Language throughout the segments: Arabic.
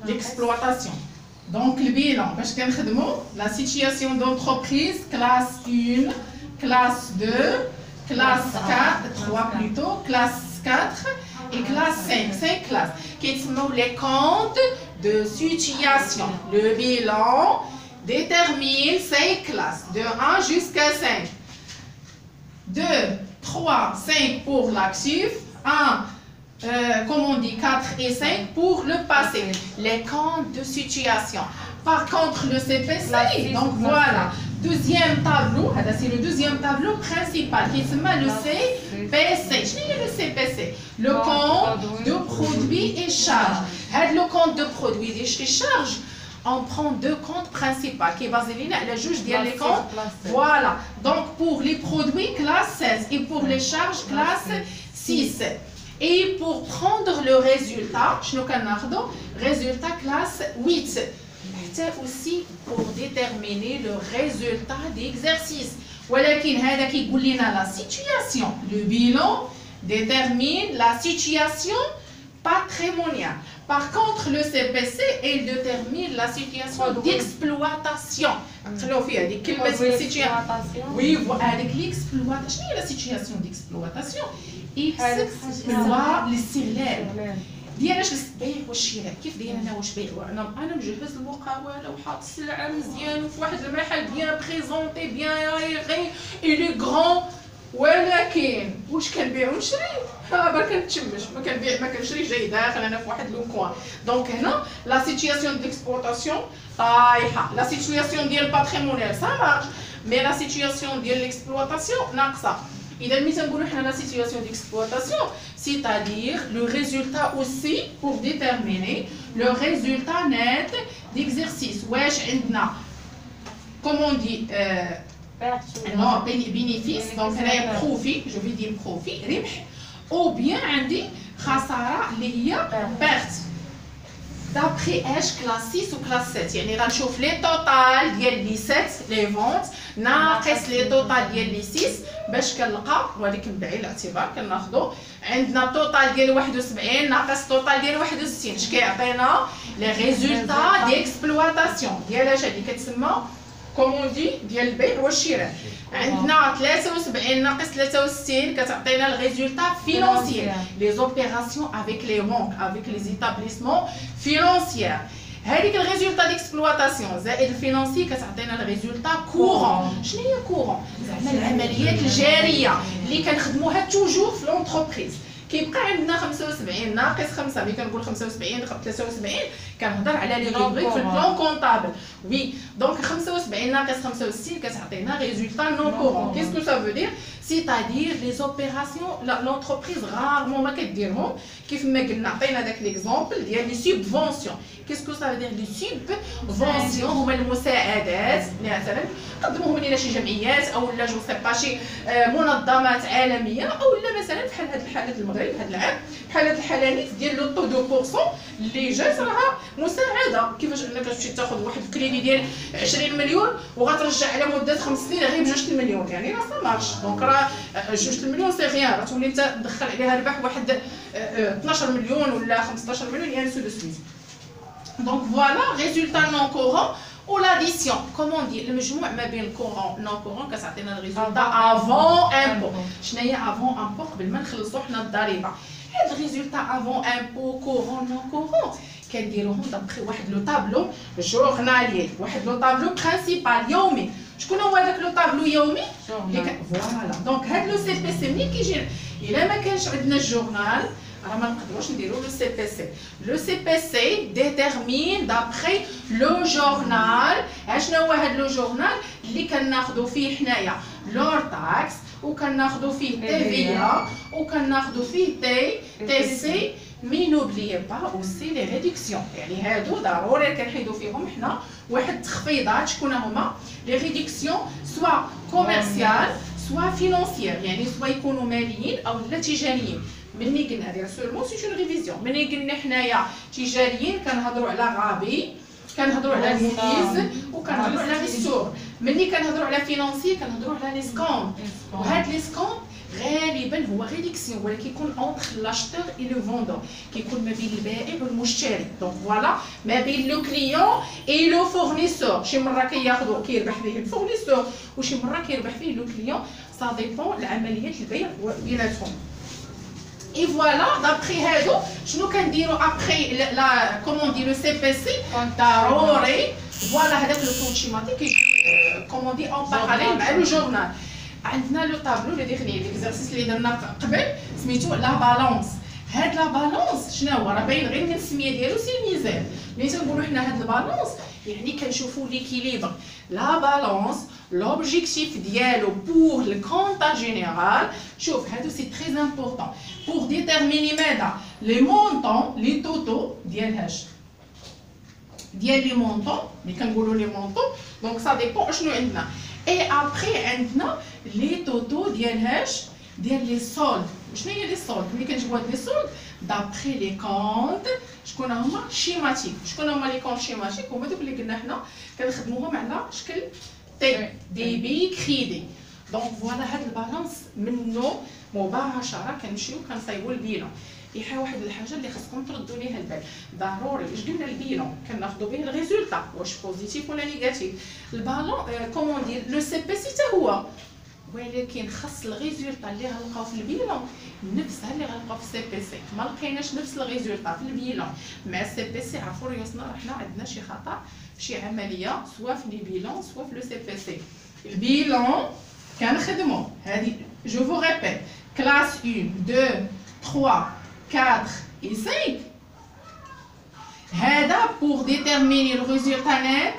l'exploitation. Donc le bilan, باش كنخدموا la situation d'entreprise classe 1, classe 2, classe 4, 3 plutôt, classe 4 et classe 5, 5 classes. Qui sont les comptes de situation. Le bilan détermine 5 classes, de 1 jusqu'à 5. 2, 3, 5 pour l'actif, 1, comme on dit, 4 et 5 pour le passé. Les comptes de situation. Par contre, le CPC, donc voilà, deuxième tableau, c'est le deuxième tableau principal qui s'appelle le CPC. Qu'est-ce le CPC? Le compte de produits et charges. Le compte de produits et charges, on prend deux comptes principaux qui est basé sur la juge des comptes. Voilà. Donc pour les produits, classe 16 et pour les charges, classe 6. Et pour prendre le résultat, je résultat classe 8. C'est aussi pour déterminer le résultat d'exercice. ولكن هذا كيقول لنا la situation. Le bilan détermine la situation patrimoniale. Par contre, le CPC, il détermine la situation d'exploitation. Oui, avec l'exploitation. Quelle est la situation d'exploitation? exploit الاستغلال ديال اش البيع والشراء. كيف داير انا واش بيع؟ انا مجهز المقاوله وحاط السلعه مزيان وفي واحد المحل بيان بريزونتي بيان غي الي غران، ولكن واش كنبيع ونشري؟ ما كنتشمش، ما كنبيع ما كنشري، جاي داخل انا في واحد لو كوان. دونك هنا لا سيتوياسيون ديكسبلوطاسيون طايحه، لا سيتوياسيون ديال الباتريمونيال سا مارش، مي لا سيتوياسيون ديال ليكسبلوطاسيون ناقصه. إذا ملي تنقولوا حنا لا سيتوياسيون ديكسبلوطاسيون c'est-à-dire le résultat aussi pour déterminer le résultat net d'exercice. واش عندنا comme on dit non bénéfice, donc هنايا profit, je vais dire profit ربح، ou bien عندي خسارة اللي هي perte. D'après ايش classe 6 ou classe 7، يعني غنشوف لي توتال ديال لي 7 لي فونت ناقص لي توتال ديال لي 6 باش كنلقى، ولكن بعين الاعتبار كناخذوا عندنا توتال ديال 71 ناقص توتال ديال 61 اش كيعطينا لي ريزولتا ديكسبلوطاسيون ديال اش اللي كتسمى كومون دي ديال البيع والشراء. عندنا 73 ناقص 63 كتعطينا الريزولتا فينانسيير، لي زوبيراسيون افيك لي بانك افيك لي زيتابليسمون فينانسيير. هذيك الريزولتا ديكسبلوطاسيون زائد الفينانسي كتعطينا الريزولتا كورون. شنو هي كورون؟ زعما العمليات الجاريه اللي كنخدموها توجور في لونتربريز. كيبقى عندنا 75 ناقص 5، ملي كنقول 75 73 كنهضر على لي روبريك في البلان كونطابل. وي دونك 75 ناقص 65 كتعطينا ريزولتا نون كورون. كيسكو سا فو دير؟ c'est-à-dire les opérations l'entreprise rarement ما كديرهم. كيف ما قلنا عطينا داك ليكزامبل ديال لي سوبفونسيون. كيسكو سا فو دير لي سوبفونسيون؟ هما المساعدات اللي مثلا قدموهم لنا شي جمعيات او لا جو سي با شي منظمات عالميه، او لا مثلا بحال هاد الحالات المغرب هاد العام بحال هاد الحالات ديال لو طو دو بورسون اللي جات راها مساعده. كيفاش انك تمشي تاخذ واحد الكريدي ديال 20 مليون وغترجع على مده 5 سنين غير ب 2 مليون، يعني راه سا مارش. دونك راه 2 مليون سي غيان، راه تولي انت تدخل عليها ربح واحد 12 مليون ولا 15 مليون يعني سو دو سويت. دونك فوالا ريزولتا نون كورون ou l'addition. Comment on dit المجموع ما بين الكورون نون كورون كتعطينا الريزولتا افون امبو. شنو هي افون امبو؟ قبل ما نخلصوا حنا الضريبه. هاد الريزولتا افون امبو كورون نون كورون كنديروهم دابخي واحد لو طابلو جورنالي، واحد لو طابلو برينسيبال يومي. شكون هو هذاك لو طابلو يومي؟ فوالا. دونك هاد لو سي بي سي ملي كيجي الا ما كانش عندنا الجورنال راه ما نقدروش نديرو لو سي بي سي. لو سي بي سي ديتيرمين دابخي لو جورنال. اشنو هو هاد لو جورنال اللي كناخذو فيه حنايا لور تاكس وكناخذو فيه تي في ا وكناخذو فيه تي سي. مي نوبليي با اوسي لي ريدكسيون، يعني هادو ضروري كنحيدو فيهم حنا واحد التخفيضات. شكون هما لي ريدكسيون؟ سوا كوميرسيال سوا فينانسيير، يعني سوا يكونوا ماليين او لا تجاريين. ملي قلنا هذه سولمون سي اون ريفيزيون، ملي قلنا حنايا تجاريين كنهضروا على غابي، كنهضروا على الفيز وكنهضروا على السور. ملي كنهضروا على فينانسي كنهضروا على لي سكوم. وهاد لي سكوم غالبا هو ريديكسيون ولا كيكون اونتر لاشتور اي لو فوندور كيكون ما بين البائع والمشتري دونك فوالا ما بين لو كليون اي لو فورنيسور شي مره كياخذوا كيربح فيه الفورنيسور وشي مره كيربح فيه لو كليون سا ديبون العمليات البيع بيناتهم اي فوالا دابخي هادو شنو كنديروا ابخي لا كومون دي لو سي بي سي ضروري فوالا هذاك لو كونت شيماتيك كومون دي اون باراليل مع لو جورنال عندنا لو طابلو لو ديغني ليكزارسيس اللي درنا قبل سميتو لا بالونس هاد لا بالونس شنو هو راه باين غير من السميه ديالو سي ميزان ملي تنقولوا حنا هاد البالونس يعني كنشوفوا ليكيليبر لا بالونس l'objectif ديالو pour le compte général شوف هادو سي تري امبورطون pour déterminer ماذا les montants les totaux ديال لي مونطون ملي كنقولوا لي مونطون دونك سا ديبون شنو عندنا اي ابري عندنا لي توتو ديال لي سولد شنو هي لي سولد ملي كنجيبوا هاد لي سولد دابري لي كونت شكون هما شيماتيك شكون هما لي كونت شيماتيك هما دوك اللي قلنا حنا كنخدموهم على شكل تي دي بي كريدي دونك فوالا هاد البالانس منه مباشره كنمشيو كنصايبوا البيلون يحا واحد الحاجه اللي خصكم تردوا ليها البال ضروري واش قلنا البيلون كناخذوا به الريزولتا واش بوزيتيف ولا نيجاتيف البالون كومون دير لو سي بي سي حتى هو ولكن خاص الريزولتا اللي غنلقاو في البيلون نفسها اللي غنلقاو في السي بي سي ما لقيناش نفس الريزولتا في البيلون مع السي بي سي عرفوا ريوسنا حنا عندنا شي خطا في شي عمليه سواء في لي بيلون سواء في لو سي بي سي البيلون كنخدموا هذه جو فو ريبيت كلاس 1 2 3 4 et 5 هذا pour déterminer le résultat net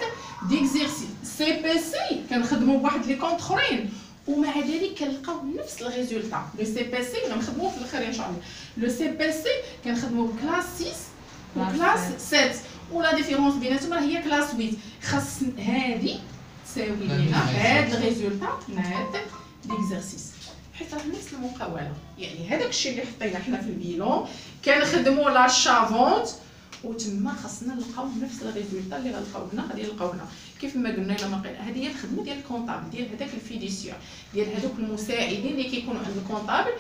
d'exercice CPC كنخدموا بواحد لي كونط اخرين ومع ذلك كنلقاو نفس الريزولتا لو سي بي سي غنخدموه في الاخر ان شاء الله لو سي بي سي كنخدموا بكلاس 6 وكلاس 7 ولا ديفيرونس بيناتهم هي كلاس 8 خاص هذه تساوي لنا هاد الريزولتا نت ديكزارسيس حيت راه نفس المقاوله يعني هذاك الشيء اللي حطينا حنا في البيلون كنخدموا لا شافونت وتما خاصنا نلقاو نفس الريزولتا اللي غنلقاو لنا غادي نلقاو لنا كيف ما قلنا الا ما قلنا هذه هي الخدمه ديال الكونطابل ديال هذاك الفيديسيور ديال هذوك المساعدين اللي كيكونوا عند الكونطابل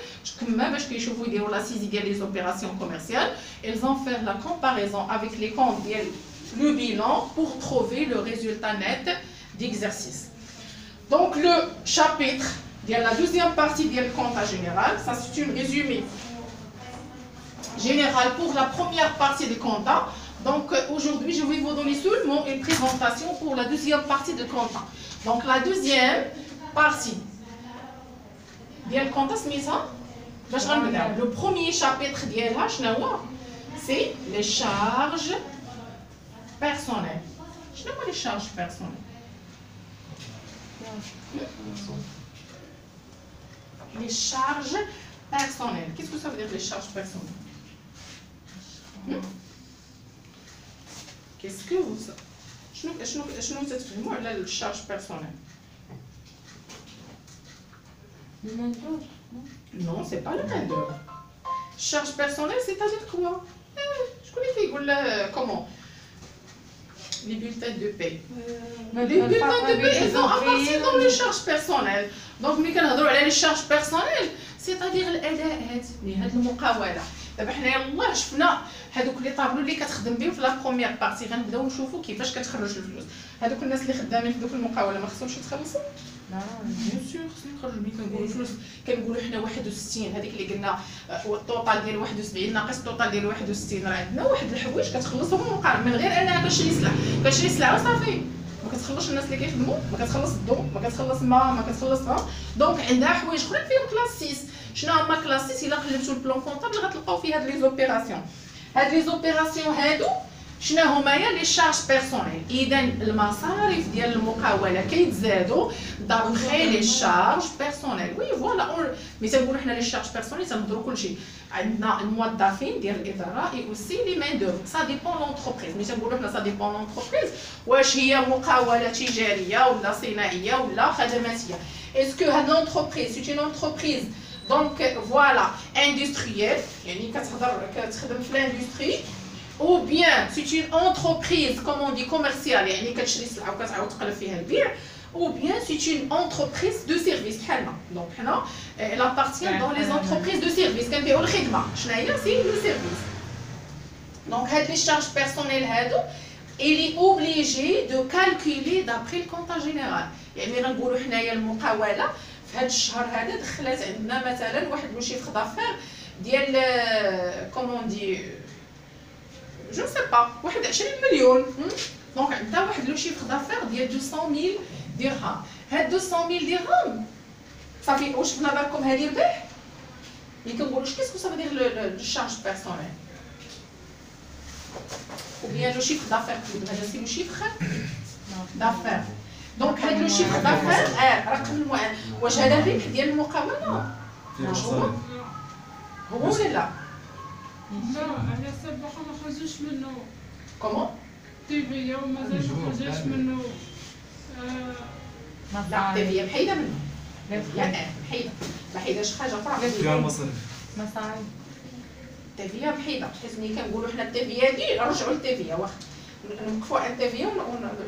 كما باش كيشوفوا يديروا لا سيزي ديال لي زوبيراسيون كوميرسيال ils vont faire la comparaison avec les comptes ديال le bilan pour trouver le résultat net d'exercice donc le chapitre la deuxième partie du compte général, ça c'est un résumé général pour la première partie du compte. Donc aujourd'hui, je vais vous donner seulement une présentation pour la deuxième partie du compte. Donc la deuxième partie du compte, le premier chapitre c'est les charges personnelles. Je ne sais pas les charges personnelles. Les charges personnelles. Qu'est-ce que ça veut dire les charges personnelles? Qu'est-ce que vous... Je ne sais pas les charges personnelles. Le main-d'œuvre? Non, c'est pas le main-d'œuvre. Charges personnelles, c'est-à-dire quoi? Je connais qui dit comment? Les bulletins de paie. Les bulletins de paie, ils ont appartenu dans les charges personnelles. Donc, ملي كنهضروا على لي شارج بيرسونيل سيتادير الاداءات اللي هاد المقاوله دابا حنا يلاه شفنا هادوك لي طابلو اللي كتخدم بهم في لا بروميير بارتي غنبداو نشوفوا كيفاش كتخرج الفلوس هادوك الناس اللي خدامين في دوك المقاوله ما خصهمش يتخلصوا لا بيان سور خصهم يخرجوا ملي كنقولوا الفلوس كنقولوا حنا 61 هذيك اللي قلنا الطوطال ديال 71 ناقص الطوطال ديال 61 راه عندنا واحد الحوايج كتخلصهم مقارنه من غير انها كتشري سلعه وصافي ما كتخلصش الناس اللي كيخدموا ما كتخلص الضوء ما كتخلص الماء ما كتخلص دونك عندها حوايج اخرين فيهم كلاس 6 شنو هما كلاس 6 الا قلبتوا البلان كونطابل غتلقاو فيه هاد لي زوبيراسيون هادو شنو هما هي لي شارج بيرسونيل اذا المصاريف ديال المقاوله كيتزادوا دابخي لي شارج بيرسونيل وي فوالا ملي تنقولوا حنا لي شارج بيرسونيل تنهضروا كلشي عندنا الموظفين ديال الاداره اي اوسي لي مان دوف سا ديبون لونتربريز ملي تنقولوا حنا سا ديبون لونتربريز واش هي مقاوله تجاريه ولا صناعيه ولا خدماتيه اسكو هاد لونتربريز سي اون انتربريز دونك فوالا اندستريال يعني كتخدم في الاندستري ou bien c'est une entreprise comme on dit commerciale يعني كتشري سلعه وكتعاود تقلب فيها البيع ou bien c'est une entreprise de service بحالنا. دونك حنا elle appartient dans les entreprises de service كنبيعوا الخدمه. شنو هي؟ سي لو سيرفيس. دونك هاد لي شارج بيرسونيل هادو il est obligé de calculer d'après le compte général. يعني غنقولوا حنايا المقاوله في هاد الشهر هذا دخلت عندنا مثلا واحد لو شيفر دافير ديال كومون دي جو سي با 21 مليون. دونك عندها واحد لو شيفر دافير ديال 200,000 درهم. هاد 200,000 درهم صافي واش في نظركم هذه ربح؟ ملي كنقولوا كيسكو صافي دير لو شارج بيرسونيل ou bien le chiffre d'affaires c'est le chiffre d'affaires. Donc هذا لو شيفر دافير رقم واش هذا الربح ديال المقاوله؟ هو ولا لا؟ لا على حسب واخا ما خرجوش منه كومون؟ تي في ومازال ما خرجش منه لا تي في محيده منه. يعني محيده ما حيداش حاجه اخرى فيها المصاريف. مصاريف تي في محيده حيت ملي كنقولوا حنا التي في هادي نرجعوا للتي في واخا نوقفوا على التي في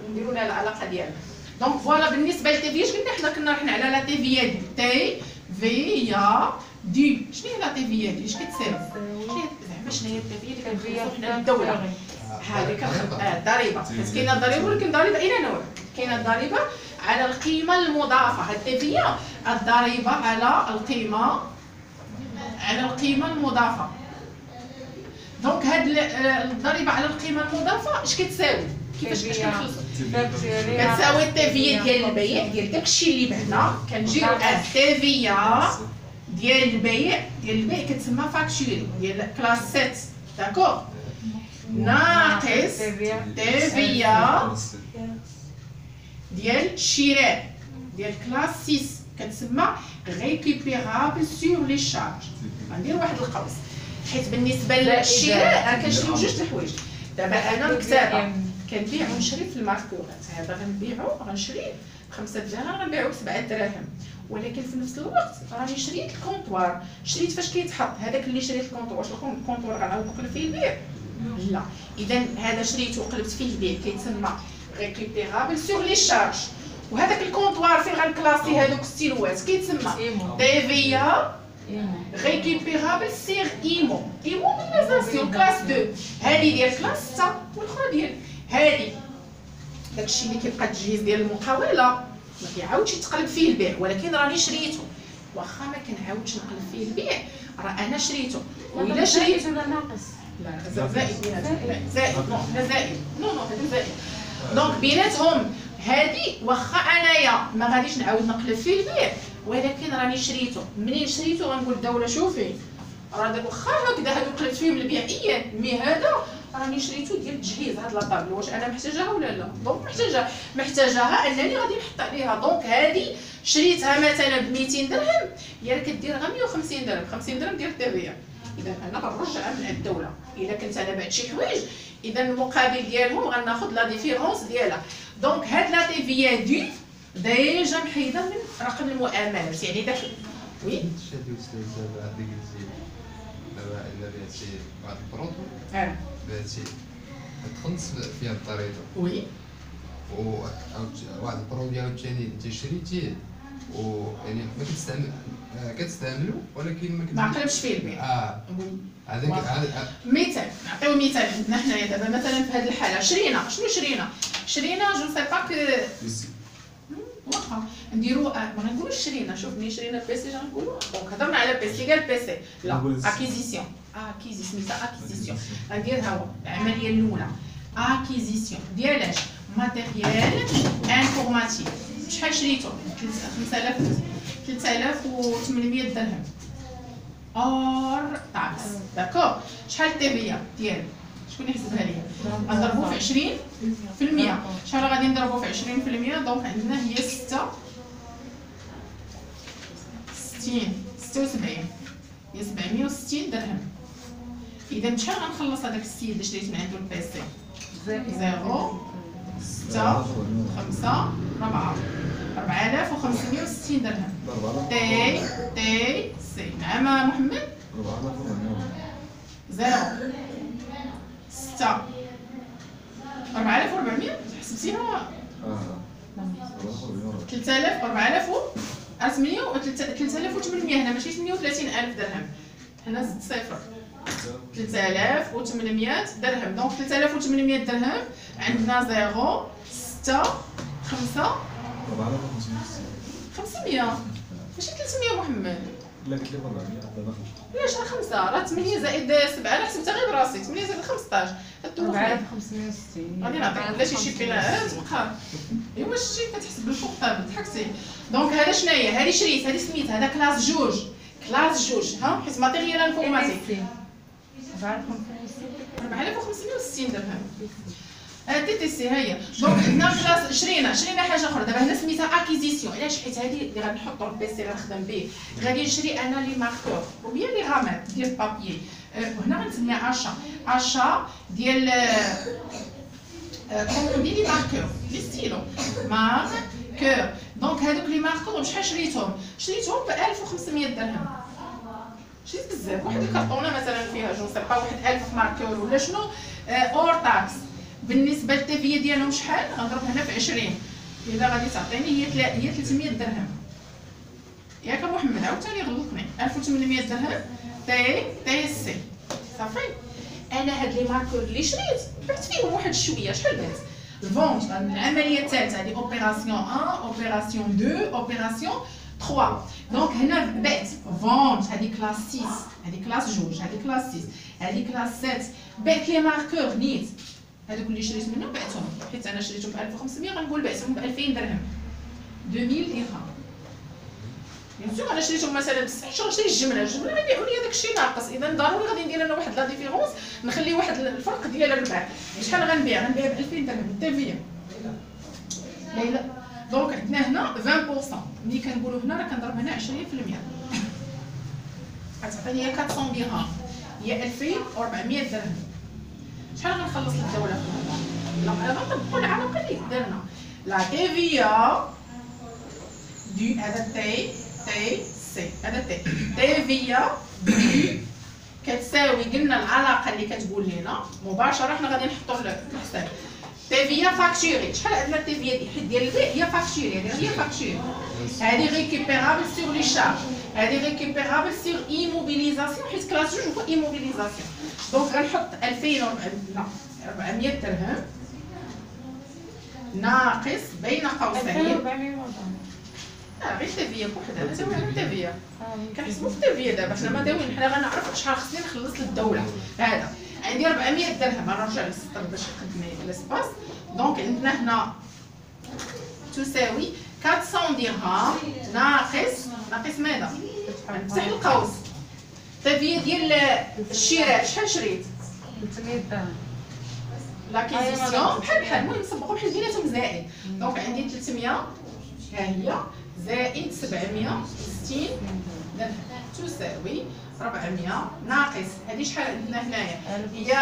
ونديروا لها العلاقه ديالنا. دونك فوالا بالنسبه للتي في اش قلنا حنا كنا رحنا على لا تي في هادي تي في يا دي. شنو هي لا تي في هادي؟ اش كتساوي؟ زعما شنو هي التي في اللي كنخلصوا حنا الدوله؟ هذيك الضريبه حيت كاينه الضريبه ولكن الضريبه الى نوع. كاينه الضريبه على القيمه المضافه. هاد التي في الضريبه على القيمه المضافه. دونك هاد الضريبه على القيمه المضافه اش كتساوي؟ كيفاش كنخلصوا؟ كتساوي التي في ديال البيع ديال داكشي اللي بعنا. كنجيو التي في ديال البيع كتسمى فاكتوري ديال كلاس 7 داكور ناقص تي في ديال الشراء ديال كلاس 6 كتسمى ريكوبيرابل سور لي شارج. غندير واحد القوس حيت بالنسبه للشراء كنشريو جوج الحوايج. دابا انا مكتبه كنبيع ونشري في الماركورات. هذا غنشري ب5 دراهم غنبيعو ب7 دراهم. ولكن في نفس الوقت راني شريت الكونطوار. شريت فاش كيتحط هذاك اللي شريت الكونطوار. واش الكونطوار غنعاود نقلب فيه البيع؟ لا. اذا هذا شريته وقلبت فيه البيع كيتسمى ريكوبيرابل سور لي شارج. وهذاك الكونطوار فين غنكلاسي هذوك الستيلوات كيتسمى تي في ريكوبيرابل سير ايمو. ايمو مونيزاسيون كلاس 2. هذه ديال كلاس 6 والاخرى ديال هذه. داكشي اللي كيبقى التجهيز ديال المقاوله ما كيعاودش يتقلب فيه البيع ولكن راني شريته. واخا ما كنعاودش نقلب فيه البيع راه انا شريته. وإلا شريت ولا ناقص؟ لا زائد زائد لا زائد نو هذا زائد. دونك بيناتهم هادي واخا انايا ما غاديش نعاود نقلب فيه البيع ولكن راني شريته. منين شريته غنقول الدوله شوفي راه واخا هكذا هادو قلبت فيهم البيع مي هذا راني شريته ديال التجهيز. هاد لاطابل واش انا محتاجاها ولا لا؟ دونك محتاجاها انني غادي نحط عليها. دونك هادي شريتها مثلا ب 200 درهم هي راه كدير غير 150 درهم. 50 درهم ديال التبيع. اذا انا غنرجعها من الدوله. الا كنت انا بعت شي حوايج اذا المقابل ديالهم غناخذ لا ديفيرونس ديالها. دونك هاد لا تي في دي ديجا محيده من رقم المؤاملات. يعني داك وي شادي استاذ هذيك دابا الا بعتي بعض البرودوي بعتي تخلص فيها الضريبه وي واحد البرودوي عاوتاني انت شريتيه ويعني ما كتستعملو ولكن ما قلبش فيه البيع. هذاك مثال نعطيو مثال عندنا حنايا دابا مثلا في هذه الحاله شنو شرينا جو سي با كو واخا نديرو ما غنقولوش شوف شرينا بيسي غنقولوا دونك هضرنا على بيسي قال بيسي لا اكيزيسيون سميتها اكيزيسيون. غنديرها هو العمليه الاولى اكيزيسيون ديال اش ماتيريال انفورماتيك. شحال شريتو؟ 3800 درهم اور تاكس داكور. شحال التبيه ديالو؟ شكون يحسبها ليا؟ غنضربو في 20%. شحال غادي نضربو في 20%؟ دونك عندنا هي 76 هي 760 درهم. اذا شحال غنخلص هذاك السيد اللي شريت من عنده البيسي؟ 0 6 5 4 4560 درهم. تي سي نعم محمد 0 6 4400 حسبتيها 3000 3800 هنا ماشي 38000 درهم، هنا زدت صفر. 3800 درهم. دونك 3800 درهم عندنا 0 6 5 500 ماشي 300 محمد. لا كتب 400 دابا 5. لا شحال 5 راه 8 زائد 7 انا حسبتها غير براسي 8 زائد 15 4560 غادي نعطيك بلا شي شي فينا تبقى ايوا شتي كتحسب بالفوق ضحكتي. دونك هذا شناهي هذه شريت هذه سميتها هذا كلاس جوج ها حيت ماتيريال انفورماتيك 4560 درهم. تي تي سي هي. دونك عندنا كلاس شرينا حاجه اخرى دابا هنا سميتها اكيزيسيون. علاش؟ حيت هذه اللي غادي نحطو البيسي اللي غنخدم به غادي نشري انا لي ماركور او بيان لي غامات ديال البابيي. وهنا غنسميها اشا ديال كوموندي لي ماركور لي ستيلو ماركور. دونك هذوك لي ماركور بشحال شريتهم ب 1500 درهم. شريت بزاف. واحد الكرطونه مثلا فيها جو سي با واحد 1000 ماركور ولا شنو اور تاكس. بالنسبه للتيفيه ديالهم شحال غنضرب هنا في 20 الا غادي تعطيني هي 300 درهم ياك محمد عاوتاني غلطني 1800 درهم تي سي صافي. انا هاد لي ماركور اللي شريت بعت فيهم واحد شويه شحال بعت الفونت العمليه الثالثه هذه اوبيراسيون 1 اوبيراسيون 2 اوبيراسيون 3. دونك هنا بعت فونت هذه كلاس 6 هذه كلاس جوج هذه كلاس 6 هذه كلاس 7 بعت لي ماركور نيت هذوك اللي شريت منهم بعتهم حيت انا شريتهم ب 1500 غنقول بعتهم ب 2000 درهم 2000 درهم. بيان سور انا شريتهم مثلا ب 6 شهور شريت الجمله غيبيعوا لي داك الشيء ناقص اذا ضروري غادي ندير انا واحد لا ديفيرونس نخلي واحد الفرق ديال الربح. شحال غنبيع ب 2000 درهم التيفيه ليلى. دونك عندنا هنا 20% ملي كنقولوا هنا راه كنضرب هنا 20% غتعطيني هي 400 درهم هي 2400 درهم. شحال غنخلص للدوله؟ لا غنطبقوا العلاقه اللي درنا لا تيفيا دو هذا تي سي هذا تيفيا دو كتساوي قلنا العلاقه اللي كتقول لنا مباشره حنا غادي نحطوا الحساب تيفيا فاكتوري. شحال عندنا التيفيا دي حيت ديال البيع هي فاكتوري هذه هي فاكتوري هذه ريكيبيرابل سور لي شارج هذه ريكيبيرابل سور ايموبيليزاسيون حيت كلاس جوج هو ايموبيليزاسيون. دونك غنحط 2400 درهم ناقص بين قوسين 2400 غير تيفيا بوحدها انا داوي على تيفيا كنحسبوا في تيفيا دابا حنا ما داويين حنا غنعرف شحال خصني نخلص للدوله. هذا عندي 400 درهم غنرجع للسطر باش يخدم لي الاسباس. دونك عندنا هنا تساوي 400 درهم ناقص ماذا؟ نفتح القوس تيفيا ديال الشراء شحال شريت؟ 300 درهم. لاكيزيسيون بحال المهم نصبقوا بحال بيناتهم زائد. دونك عندي 300 ها هي زائد 760 درهم تساوي 400 ناقص هذه شحال عندنا هنايا هي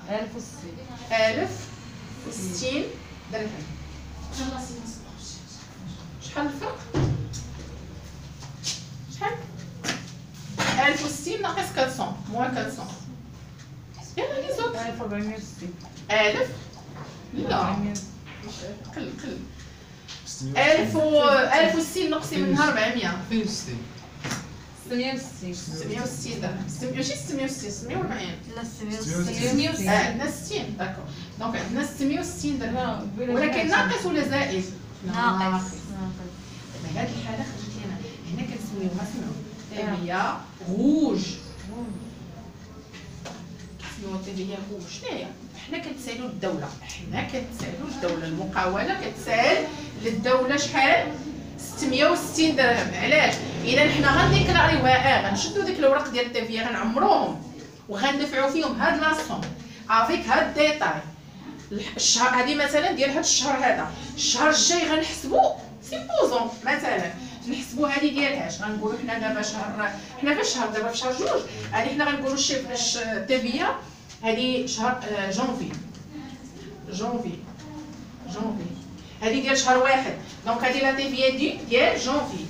1060 درهم. شحال الفرق؟ شحال؟ 1060 ناقص 400 موان 400 يلا لي زوط 1460 1000 لا قل 1060 نقصي منها 400 260 660 درهم ماشي 660 640 لا 660 عندنا 60 داكور. دونك عندنا 660 درهم ولكن ناقص ولا زائد؟ ناقص. دابا هذه الحاله خرجت لنا هنا كنسميوها تيفيا روج كنسميوها تيفيا روج. شناهي؟ حنا كنتسالو الدوله المقاوله كتسال للدوله شحال 660 درهم. علاش؟ اذا حنا غنديكلاريوها غنشدو ديك الاوراق ديال التيفيا غنعمروهم وغندفعوا فيهم هاد لاصوم افيك هاد الديتاي. الشهر هذه مثلا ديال هاد الشهر هذا الشهر الجاي غنحسبوا سيبوزون مثلا نحسبوا هذه ديالهاش غنقولوا حنا دابا شهر حنا في الشهر دابا في شهر جوج هذه حنا غنقولوا التيفيا هذه شهر جونفي هذه ديال شهر واحد. دونك هذه لا تيفيا ديال جونفي.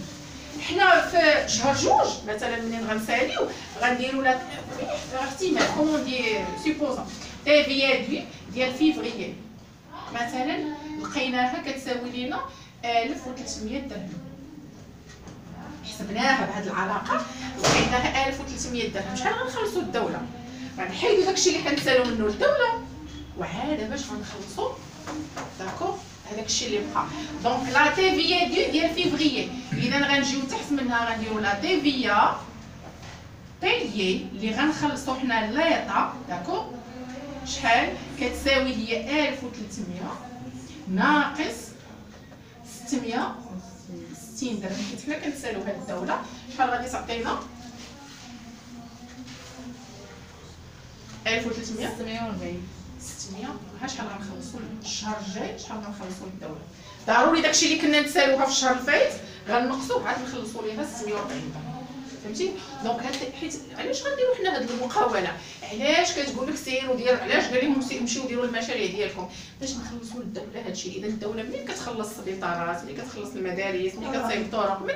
حنا في شهر جوج مثلا منين غنساليو غنديروا لا احتمال كومون دي سيبوزون تيفيا ديال فيفريي مثلا لقيناها كتساوي لينا 1300 درهم. حسبناها بهذه العلاقه لقيناها 1300 درهم. شحال غنخلصوا الدوله؟ غنحيدوا داكشي اللي كنسالوا منه الدوله وعاد باش غنخلصوا داكور هذاك الشيء اللي بقى. دونك لا تي في ديال فيفريي اذا غنجيو تحت منها غنديروا لا تي في بايي اللي غنخلصوا حنا ليطا داكور شحال كتساوي هي 1300 ناقص 660 درهم حيت حنا كنسالوها للدوله. شحال غادي تعطينا؟ 1300 640 600. ها شحال غنخلصوا الشهر الجاي؟ شحال غنخلصوا للدوله؟ ضروري داكشي اللي كنا نسالوها في الشهر الفايت غنقصوه عاد نخلصوا ليها 640 درهم. فهمتي؟ دونك حيت علاش غنديروا حنا هاد المقاوله؟ علاش كتقول لك سيروا دير علاش قال لهم مشيو ديروا المشاريع ديالكم باش نخلصوا للدوله هادشي. اذا الدوله ملي كتخلص السبيطارات ملي كتخلص المدارس ملي كتصايب الطرق من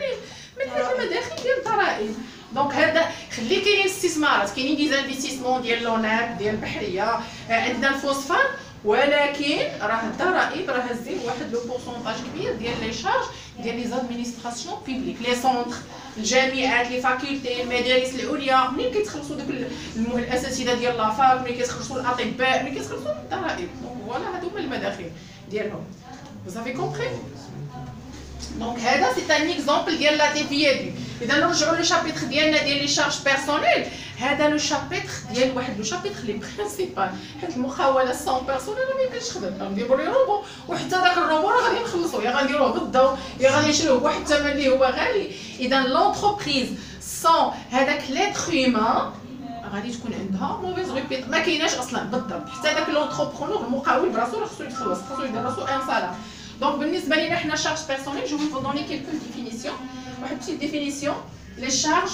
هاد المداخل ديال الضرائب. دونك هذا خلي كاينين استثمارات كاينين دي انفستيسمون ديال لوناب ديال البحريه عندنا الفوسفات ولكن راه الضرائب راه هازين واحد لو بورسونتاج كبير ديال لي شارج ديال لي زادمينستراسيون بوبليك لي سونتر الجامعات لي فاكولتي المدارس العليا منين كيتخلصوا دوك الاساتذه ديال لافاك ملي كيتخلصوا الاطباء ملي كيتخلصوا الضرائب. دونك فوالا هادو هما المداخل ديالهم. فوزافي كومبري؟ دونك هذا سي ان اكزومبل ديال لا تي في دي. اذا نرجعوا لو شابيتر ديالنا ديال لي شارج بيرسونيل. هذا لو شابيتر ديال واحد لو شابيتر لي برينسيبال حيت المقاوله 100 بيرسون راه ما يمكنش تخدم غنديروا لي روبو وحتى داك الروبو راه غادي نخلصوا يا غنديروه بالضو يا غادي نشريوه بواحد الثمن اللي هو غالي. اذا لونتربريز سون هذاك ليتر هيومان غادي تكون عندها موفيز ريبيت ما كايناش اصلا بالضبط. حتى داك لونتربرونور المقاول براسو راه خصو يتخلص خصو يدير راسو ان سالار. دونك بالنسبه لينا حنا شارج بيرسونيل جو فو دوني كيلكو ديفينيسيون. واحد بتيت ديفينيسيون لي شارج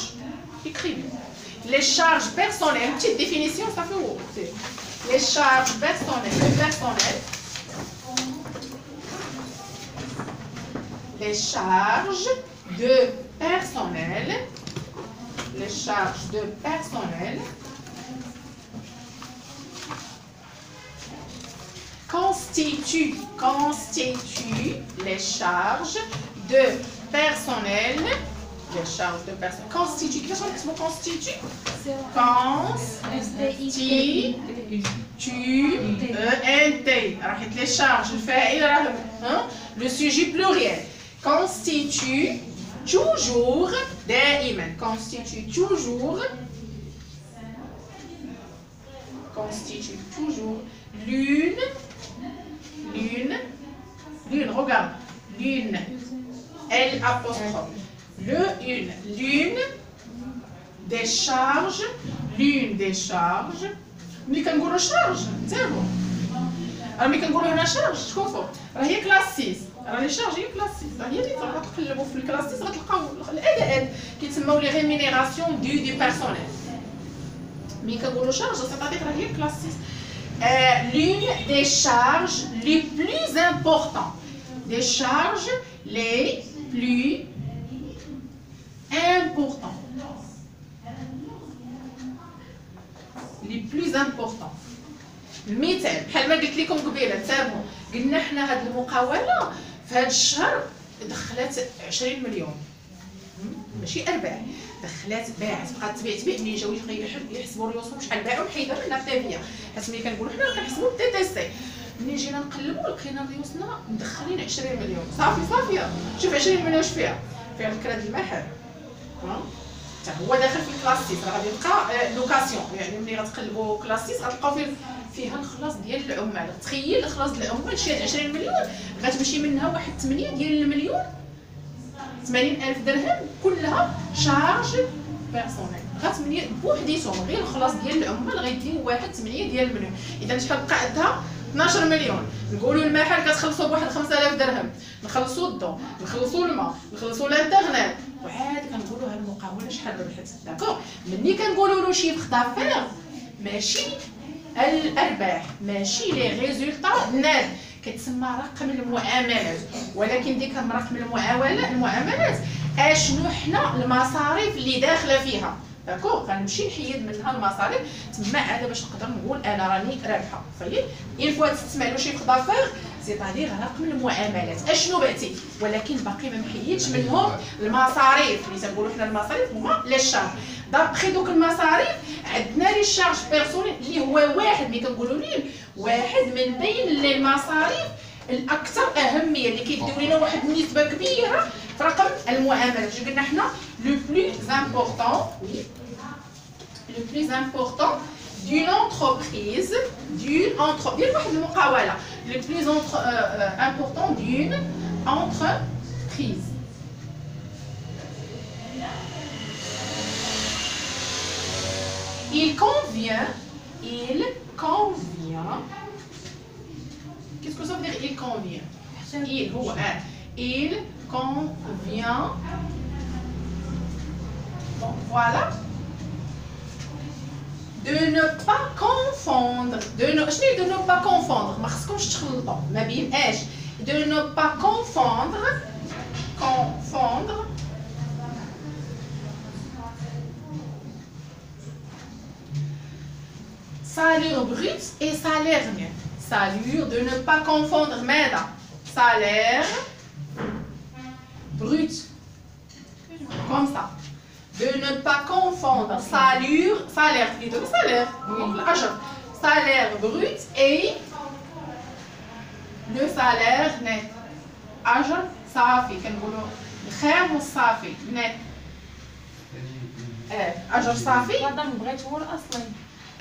écrivez. Les charges personnelles, petite définition, ça fait où? Les charges personnelles, les charges de personnel, les charges de personnel constituent les charges de personnel. Les charges de personnes constituent. Qu'est-ce que c'est constitue? Constitue. Les charges. Le sujet pluriel. Constitue toujours. Constitue toujours. Constitue toujours. L'une. Regarde. L'une. L apostrophe. L'une des charges ملي كنقولوا شارج انتبهوا راه ملي كنقولوا هنا شارج شوفوا راه هي كلاسيس راه لي شارج هي كلاسيس راه هي اللي غتقلبوا في الكلاسيس غتلقاو الاداءات كيتسموا لي ريمينيراسيون دو بيرسونيل. ملي كنقولوا شارج سيتادير راه هي كلاسيس l'une des charges les plus importantes des charges les plus important. Les plus importants. المثال بحال ما قلت لكم قبيله تابعوا قلنا حنا هاد المقاوله في هاد الشهر دخلات 20 مليون ماشي ارباح دخلات باعت بقات تبيع ملي جاو يحسبوا ريوسهم شحال باعوا حيدوا حنا التابعه حيت ملي كنقولوا حنا كنحسبوا بالتي تي سي ملي جينا نقلبوا لقينا ريوسنا مدخلين 20 مليون صافيه شوف 20 مليون اش فيها الكراد المحل حتى هو داخل في الكلاسيس راه غادي يبقى لوكاسيون يعني ملي غتقلبوا كلاسيس غتلقاو فيها الخلاص ديال العمال. تخيل الخلاص ديال العمال شي 20 مليون غتمشي منها واحد 8 ديال المليون 80,000 درهم كلها شارج بيرسونيل غتمني بوحديتهم غير الخلاص ديال العمال غيديو واحد 8 ديال المليون. اذا شحال بقى عندها 12 مليون. نقولوا المحل كتخلصوا بواحد 5000 درهم نخلصوا الضو نخلصوا الماء نخلصوا الانترنت وعاد كنقولوا هاد المقاوله شحال ربحت داكوغ. ملي كنقولوا له شيفر دافير ماشي الارباح ماشي لي ريزولطا نات كتسمى رقم المعاملات ولكن ديك رقم المعاملات اشنو حنا المصاريف اللي داخله فيها داكوغ غنمشي نحيد منها المصاريف تما عاد باش نقدر نقول انا راني رابحه. فهمتي اين فوا تستعملوا شي دافير سيتادير رقم المعاملات اشنو بعتي، ولكن باقي ما محيدش منهم المصاريف اللي تنقولوا حنا المصاريف هما لي شارج. دابخي دوك المصاريف عندنا لي شارج بيرسونيل اللي هو واحد ملي كنقولوا ليه واحد من بين المصاريف الاكثر اهميه اللي كيديو لنا واحد النسبه كبيره في رقم المعاملات. جو قلنا حنا لو بلوس امبورطون d'une entreprise ديال واحد المقاوله le plus important d'une entreprise. Il convient qu'est-ce que ça veut dire il convient il convient bon voilà de ne pas confondre شنو de ne pas confondre ما خصكمش تخلطوا ما بين اش de ne pas confondre salaire brut et salaire net. Salaire de ne pas confondre ماذا salaire brut comme ça. De ne pas confondre salaire plutôt salaire donc l'agent salaire brut et le salaire net. أجر صافي كنقولوا الخام والصافي net. أجر صافي هذا بغيت هو الاصلي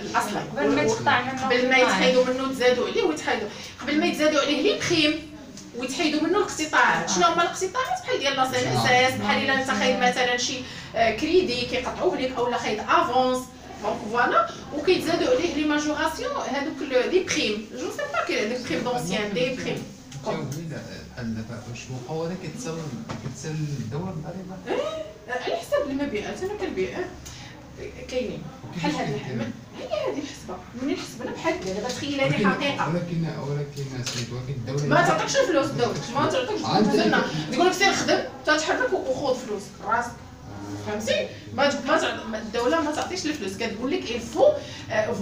الاصلي قبل ما يتقطع منه قبل ما يتحيدوا منه تزادوا عليه ويتحيدوا قبل ما يتزادوا عليه لي بريم ويتحيدوا منه الاقتطاعات. شنو هما الاقتطاعات؟ بحال ديال لا سي اس بحال الا انت خايب مثلا شي كريدي كيقطعوه لك اولا خايب افونس دونك فوالا وكيتزادوا عليه لي ماجوراسيون هذوك لي بريم جو سي با كي دي بريم دونسيان دي بريم بحال دابا واش المقاوله كتسال الدوله بالضريبه؟ على حسب المبيعات انا كنبيع كاينين بحال هاد الحمل هي هذه الحسبه ملي حسبنا بحال هكا دابا تخيل هذه حقيقه ولكن سيد ولكن الدوله ما تعطيكش الفلوس الدوله ما تعطيكش الفلوس تقول لك سير خدم تتحرك وخذ فلوس راسك فهمتي الدوله ما تعطيش الفلوس كتقول لك il faut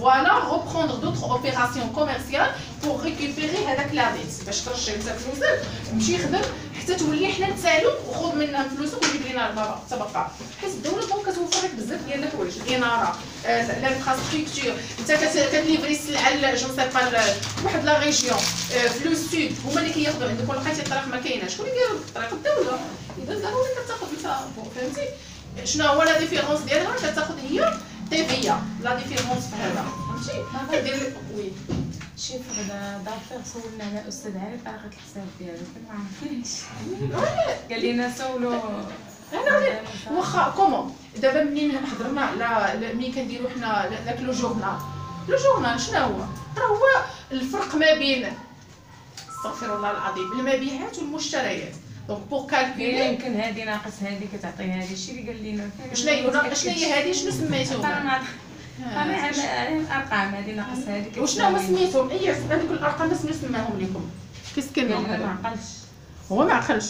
voilà reprendre d'autres opérations commerciales pour récupérer هذاك لا ديت باش ترجع انت فلوسك مشي خدم حتى تولي حنا نتسالو وخذ منها فلوسك وجيب لينا بابا تبقى حيت الدوله دونك كتوفر لك بزاف ديال الحوايج الاناره لانفراستركتور انت كتليفري السلعه جو سي با واحد لا ريجيون في لو سود هما اللي كياخذوا عندك ولا لقيتي الطريق ما كايناش شكون اللي يدير الطريق الدوله اذا ضروري كتاخذ انت فهمتي شنو هو لا ديفيرونس ديالها كتاخذ هي تيفيا لا ديفيرونس في هذا فهمتي كدير وي شي فغدا دافير سولنا على الاستاذ علي طريقه الحساب ديالو ما عرفناش قال لنا سولو انا واخا كومون دابا منين حضرنا على ملي كنديروا حنا داك لو جورنال شنو هو راه هو الفرق ما بين استغفر الله العظيم المبيعات والمشتريات دونك بور كالكولي يمكن هذه ناقص هذه كتعطي هذه الشيء اللي قال لنا شنو هي هذه شنو سميتوها انا الارقام هذه ناقص هذه وشنو هما سميتهم اي هذوك الارقام شنو سماهم لكم كيسكنوا ما عقلش هو ما عقلش